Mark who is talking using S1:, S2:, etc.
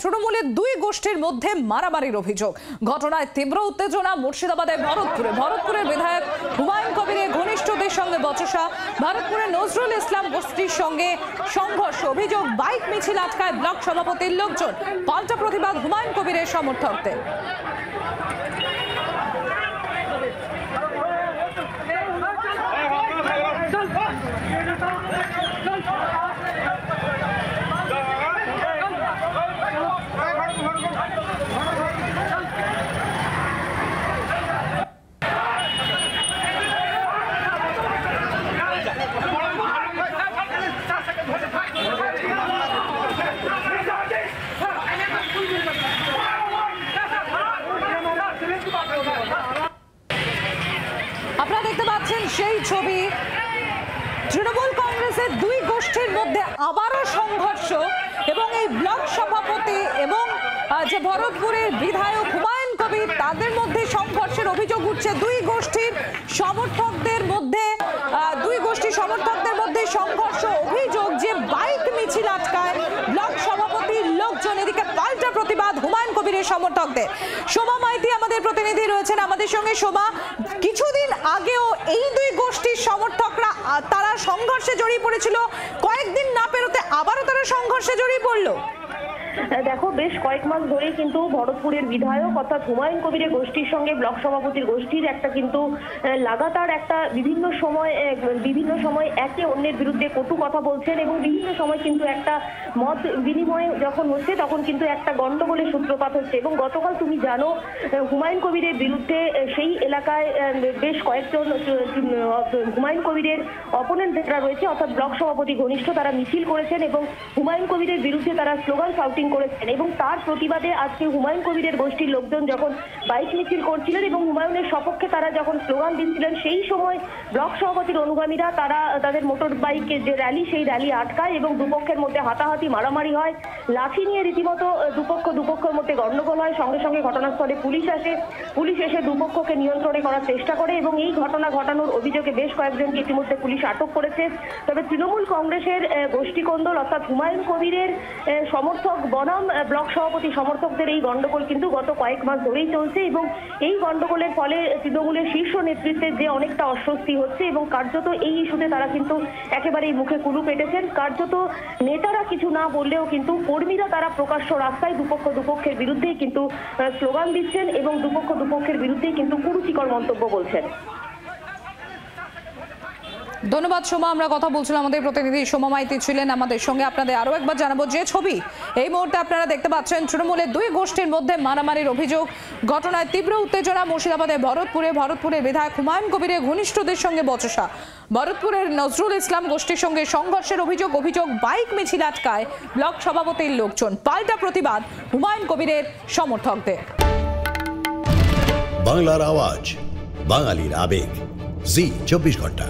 S1: তৃণমূলের দুই গোষ্ঠীর মধ্যে মারামারির অভিযোগ। ঘটনায় তীব্র উত্তেজনা মুর্শিদাবাদের ভরতপুরের বিধায়ক হুমায়ুন কবিরের ঘনিষ্ঠদের সঙ্গে বচসা। ভরতপুরের নজরুল ইসলাম গোষ্ঠীর সঙ্গে সংঘর্ষ। অভিযোগ বাইক মিছিল আটকায় ব্লক সভাপতির লোকজন। পাল্টা প্রতিবাদ হুমায়ুন কবিরের সমর্থকদের। আপনারা দেখতে পাচ্ছেন সেই ছবি। তৃণমূল কংগ্রেসের দুই গোষ্ঠীর মধ্যে আবারও সংঘর্ষ এবং এই ব্লক সভাপতি এবং যে ভরতপুরের বিধায়ক হুমায়ুন কবির তাদের মধ্যে সংঘর্ষের অভিযোগ উঠছে। দুই গোষ্ঠীর সমর্থকদের মধ্যে সংঘর্ষ। অভিযোগ যে বাইক মিছিল আটকায় ব্লক সভাপতির লোকজন। এদিকে পাল্টা প্রতিবাদ হুমায়ুন কবিরের সমর্থকদের। সোমা মাইতি আমাদের প্রতিনিধি রয়েছেন আমাদের সঙ্গে। সোমা, কিছুদিন আগেও এই দুই গোষ্ঠীর সমর্থকরা তারা সংঘর্ষে জড়িয়ে পড়েছিল, কয়েকদিন না পেরোতে আবারও তারা সংঘর্ষে জড়িয়ে পড়লো।
S2: দেখো, বেশ কয়েক মাস ধরে কিন্তু ভরতপুরের বিধায়ক অর্থাৎ হুমায়ুন কবিরের গোষ্ঠীর সঙ্গে ব্লক সভাপতির গোষ্ঠীর একটা কিন্তু লাগাতার একটা বিভিন্ন সময় একে অন্যের বিরুদ্ধে কটু কথা বলছেন এবং বিভিন্ন সময় কিন্তু একটা মত বিনিময় যখন হচ্ছে তখন কিন্তু একটা গন্ডগোলের সূত্রপাত হচ্ছে। এবং গতকাল তুমি জানো, হুমায়ুন কবিরের বিরুদ্ধে সেই এলাকায় বেশ কয়েকজন হুমায়ুন কবিরের অপোনেন্ট যারা রয়েছে অর্থাৎ ব্লক সভাপতি ঘনিষ্ঠ তারা মিছিল করেছেন এবং হুমায়ুন কবিরের বিরুদ্ধে তারা স্লোগান শাউটিং করেছেন। এবং তার প্রতিবাদে আজকে হুমায়ুন কবিরের গোষ্ঠীর লোকজন যখন বাইক মিছিল করছিলেন এবং হুমায়ুনের সপক্ষে তারা যখন স্লোগান দিচ্ছিলেন, সেই সময় ব্লক সভাপতির অনুগামীরা তারা তাদের মোটর বাইকের যে র্যালি সেই র্যালি আটকায় এবং দুপক্ষের মধ্যে হাতাহাতি মারামারি হয়। লাঠি নিয়ে রীতিমতো দুপক্ষের মধ্যে গন্ডগোল হয়। সঙ্গে সঙ্গে ঘটনাস্থলে পুলিশ এসে দুপক্ষকে নিয়ন্ত্রণে করার চেষ্টা করে এবং এই ঘটনা ঘটানোর অভিযোগে বেশ কয়েকজনকে ইতিমধ্যে পুলিশ আটক করেছে। তবে তৃণমূল কংগ্রেসের গোষ্ঠীকন্দল অর্থাৎ হুমায়ুন কবিরের সমর্থক বনাম ব্লক সভাপতি সমর্থকদের এই গন্ডগোল কিন্তু গত কয়েক মাস ধরেই চলছে এবং এই গন্ডগোলের ফলে তৃণমূলের শীর্ষ নেতৃত্বের যে অনেকটা অস্বস্তি হচ্ছে এবং কার্যত এই ইস্যুতে তারা কিন্তু একেবারেই মুখে কুলু পেটেছেন। কার্যত নেতারা কিছু না বললেও কিন্তু কর্মীরা তারা প্রকাশ্য রাস্তায় দুপক্ষের বিরুদ্ধেই কিন্তু স্লোগান দিচ্ছেন এবং দুপক্ষের বিরুদ্ধেই কিন্তু কুরুচিকর মন্তব্য বলছেন।
S1: ধন্যবাদ সোমা। আমরা কথা বলছিলাম, আমাদের প্রতিনিধি সোমা মাইতি ছিলেন আমাদের সঙ্গে। আপনাদের আরো একবার জানাবো যে ছবি এই মুহূর্তে আপনারা দেখতে পাচ্ছেন, তৃণমূলের দুই গোষ্ঠীর মধ্যে মারামারির অভিযোগ। ঘটনায় তীব্র উত্তেজনা মুর্শিদাবাদের ভরতপুরের বিধায়ক হুমায়ুন কবিরের ঘনিষ্ঠদের সঙ্গে বচসা। ভরতপুরের নজরুল ইসলাম গোষ্ঠীর সঙ্গে সংঘর্ষের অভিযোগ বাইক মিছিল আটকায় ব্লক সভাপতির লোকজন। পাল্টা প্রতিবাদ হুমায়ুন কবিরের সমর্থকদের।
S3: বাংলার আওয়াজ, বাঙালির আবেগ, জি 24 ঘন্টা।